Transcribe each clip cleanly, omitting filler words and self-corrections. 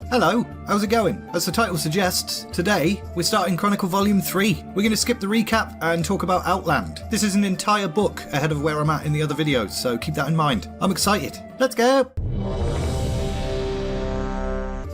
Hello, how's it going? As the title suggests, today we're starting Chronicle Volume 3. We're going to skip the recap and talk about Outland. This is an entire book ahead of where I'm at in the other videos, so keep that in mind. I'm excited. Let's go!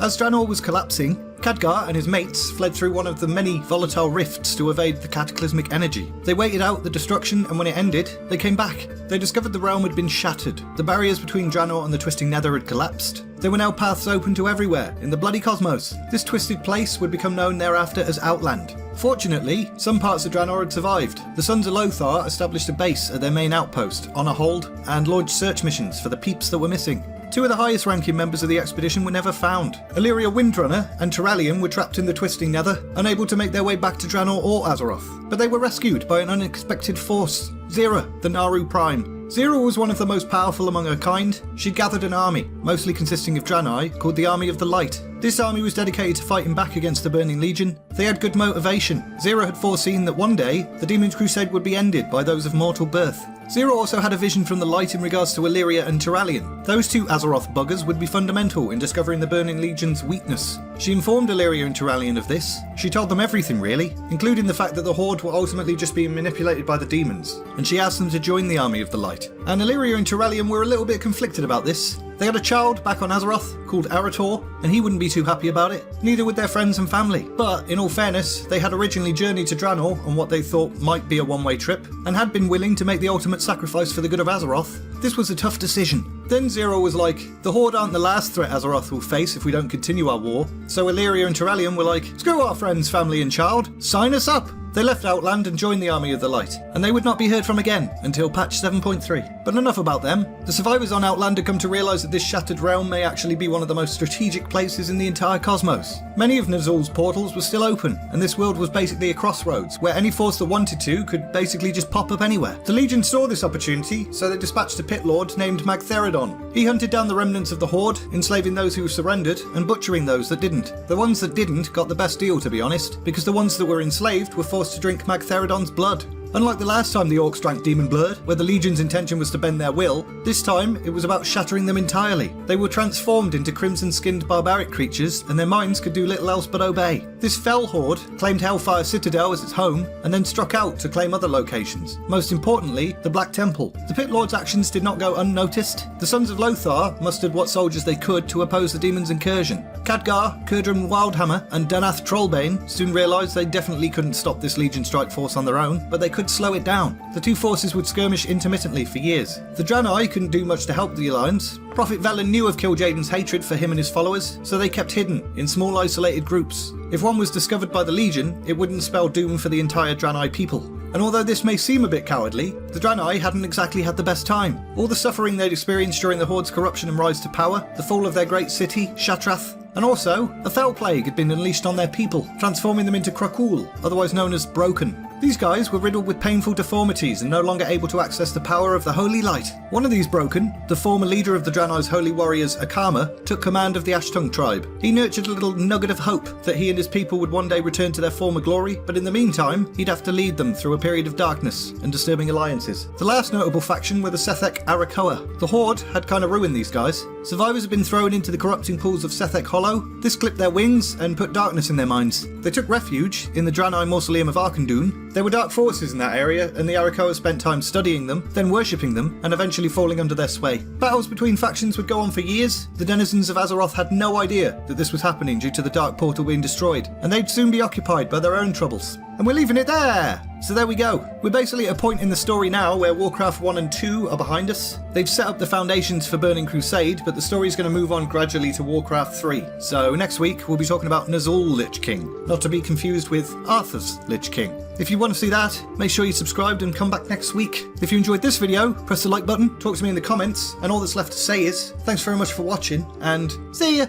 As Draenei was collapsing, Khadgar and his mates fled through one of the many volatile rifts to evade the cataclysmic energy. They waited out the destruction, and when it ended, they came back. They discovered the realm had been shattered. The barriers between Draenei and the Twisting Nether had collapsed. There were now paths open to everywhere, in the bloody cosmos. This twisted place would become known thereafter as Outland. Fortunately, some parts of Draenei had survived. The Sons of Lothar established a base at their main outpost, on a hold, and launched search missions for the peeps that were missing. Two of the highest ranking members of the expedition were never found. Alleria Windrunner and Turalyon were trapped in the Twisting Nether, unable to make their way back to Draenei or Azeroth. But they were rescued by an unexpected force, xe'ra, the Naru Prime. xe'ra was one of the most powerful among her kind. She'd gathered an army, mostly consisting of Draenei, called the Army of the Light. This army was dedicated to fighting back against the Burning Legion. They had good motivation. xe'ra had foreseen that one day, the Demon's Crusade would be ended by those of mortal birth. xe'ra also had a vision from the Light in regards to Alleria and Turalyon. Those two Azeroth buggers would be fundamental in discovering the Burning Legion's weakness. She informed Alleria and Turalyon of this. She told them everything really, including the fact that the Horde were ultimately just being manipulated by the demons, and she asked them to join the Army of the Light. And Alleria and Turalyon were a little bit conflicted about this. They had a child back on Azeroth called Arator, and he wouldn't be too happy about it, neither would their friends and family. But in all fairness, they had originally journeyed to Draenei on what they thought might be a one-way trip, and had been willing to make the ultimate sacrifice for the good of Azeroth. This was a tough decision. Then xe'ra was like, the Horde aren't the last threat Azeroth will face if we don't continue our war. So Alleria and Turalyon were like, screw our friends, family and child, sign us up! They left Outland and joined the Army of the Light, and they would not be heard from again until patch 7.3. But enough about them. The survivors on Outland had come to realise that this shattered realm may actually be one of the most strategic places in the entire cosmos. Many of Nuzul's portals were still open, and this world was basically a crossroads, where any force that wanted to could basically just pop up anywhere. The Legion saw this opportunity, so they dispatched a pit lord named Magtheridon. He hunted down the remnants of the Horde, enslaving those who surrendered, and butchering those that didn't. The ones that didn't got the best deal, to be honest, because the ones that were enslaved were forced to drink Magtheridon's blood. Unlike the last time the orcs drank demon blood, where the Legion's intention was to bend their will, this time it was about shattering them entirely. They were transformed into crimson-skinned barbaric creatures, and their minds could do little else but obey. This fell horde claimed HELLFIRE Citadel as its home, and then struck out to claim other locations. Most importantly, the Black Temple. The Pit Lord's actions did not go unnoticed. The Sons of Lothar mustered what soldiers they could to oppose the demon's incursion. Khadgar, Kurdran Wildhammer, and Danath Trollbane soon realised they definitely couldn't stop this Legion strike force on their own, but they could slow it down. The two forces would skirmish intermittently for years. The Draenei couldn't do much to help the alliance. Prophet Velen knew of Killjaden's hatred for him and his followers, so they kept hidden in small isolated groups. If one was discovered by the Legion, it wouldn't spell doom for the entire Draenei people. And although this may seem a bit cowardly, the Draenei hadn't exactly had the best time. All the suffering they'd experienced during the Horde's corruption and rise to power, the fall of their great city, Shattrath, and also, a fell plague had been unleashed on their people, transforming them into Krokul, otherwise known as Broken. These guys were riddled with painful deformities and no longer able to access the power of the Holy Light. One of these Broken, the former leader of the Draenei's holy warriors Akama, took command of the Ashtung tribe. He nurtured a little nugget of hope that he and his people would one day return to their former glory, but in the meantime, he'd have to lead them through a period of darkness and disturbing alliances. The last notable faction were the Sethek Arakkoa. The Horde had kind of ruined these guys. Survivors had been thrown into the corrupting pools of Sethek Hollow. This clipped their wings and put darkness in their minds. They took refuge in the Draenei Mausoleum of Auchindoun. There were dark forces in that area, and the Arakkoa spent time studying them, then worshipping them, and eventually falling under their sway. Battles between factions would go on for years. The denizens of Azeroth had no idea that this was happening due to the Dark Portal being destroyed, and they'd soon be occupied by their own troubles. And we're leaving it there! So there we go. We're basically at a point in the story now where Warcraft 1 and 2 are behind us. They've set up the foundations for Burning Crusade, but the story's going to move on gradually to Warcraft 3. So next week we'll be talking about Nuzul Lich King, not to be confused with Arthur's Lich King. If you want to see that, make sure you subscribed and come back next week. If you enjoyed this video, press the like button, talk to me in the comments, and all that's left to say is, thanks very much for watching, and see ya!